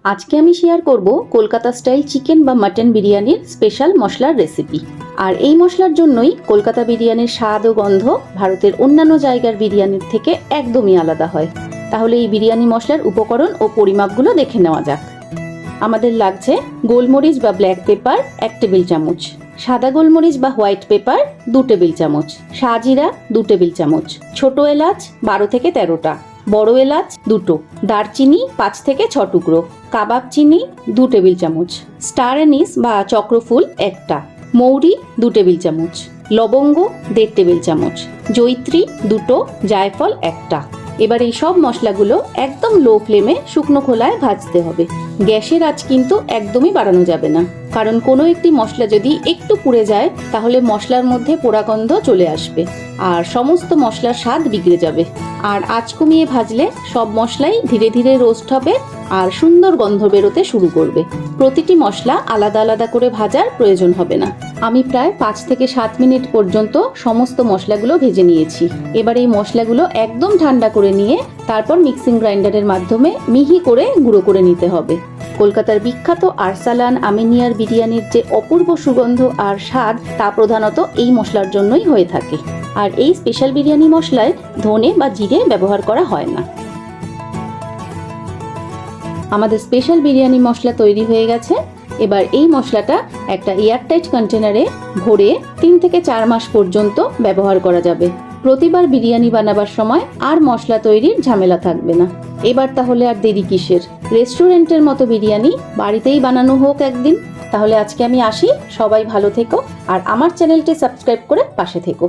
আজকে আমি শেয়ার করব কলকাতা স্টাইল চিকেন বা মাটন বিরিয়ানির স্পেশাল মশলার রেসিপি। আর এই মশলার জন্যই কলকাতা বিরিয়ানির স্বাদ ও গন্ধ ভারতের অন্যান্য জায়গার বিরিয়ানির থেকে একদমই আলাদা হয়। তাহলে এই বিরিয়ানি মশলার উপকরণ ও পরিমাপগুলো দেখে নেওয়া যাক। আমাদের লাগছে গোলমরিচ বা ব্ল্যাক পেপার 1 টেবিল চামচ, সাদা গোলমরিচ বা হোয়াইট পেপার 2 টেবিল চামচ, শাহজিরা 2 টেবিল চামচ, ছোট এলাচ 12 থেকে 13টা, বড় এলাচ 2টো, দারচিনি 5 থেকে 6 টুকরো, কাবাব চিনি 2 টেবিল চামচ, স্টার অ্যানিস বা চক্রফুল 1টা, মৌরি 2 টেবিল চামচ, লবঙ্গ 1.5 টেবিল চামচ, জয়িত্রী 2টো, জায়ফল 1টা। এবার এই সব মশলাগুলো একদম লো ফ্লেমে শুকনো খোলায় ভাজতে হবে। গ্যাসের আঁচ কিন্তু একদমই বাড়ানো যাবে না, কারণ কোনো একটি মশলা যদি একটু পুড়ে যায় তাহলে মশলার মধ্যে পোড়া গন্ধ চলে আসবে আর সমস্ত মশলার স্বাদ বিগড়ে যাবে। আর আঁচ কমিয়ে ভাজলে সব মশলাই ধীরে ধীরে রোস্ট হবে আর সুন্দর গন্ধ বেরোতে শুরু করবে। প্রতিটি মশলা আলাদা আলাদা করে ভাজার প্রয়োজন হবে না। আমি প্রায় 5 থেকে 7 মিনিট পর্যন্ত সমস্ত মশলাগুলো ভেজে নিয়েছি। এবার এই মশলাগুলো একদম ঠান্ডা করে নিয়ে তারপর মিক্সিং গ্রাইন্ডারের মাধ্যমে মিহি করে গুঁড়ো করে নিতে হবে। কলকাতার বিখ্যাত আরসালান আমিনিয়ার বিরিয়ানির যে অপূর্ব সুগন্ধ আর স্বাদ তা প্রধানত এই মশলার জন্যই হয়ে থাকে। আর এই স্পেশাল বিরিয়ানি মশলায় ধনে বা জিরে ব্যবহার করা হয় না। আমাদের স্পেশাল বিরিয়ানি মশলা তৈরি হয়ে গেছে। এবার এই মশলাটা একটা এয়ারটাইট কন্টেনারে ভরে 3 থেকে 4 মাস পর্যন্ত ব্যবহার করা যাবে। প্রতিবার বিরিয়ানি বানাবার সময় আর মশলা তৈরির ঝামেলা থাকবে না। এবার তাহলে আর দেরি কিসের? রেস্টুরেন্টের মতো বিরিয়ানি বাড়িতেই বানানো হোক একদিন। তাহলে আজকে আমি আসি। সবাই ভালো থেকো আর আমার চ্যানেলটি সাবস্ক্রাইব করে পাশে থেকো।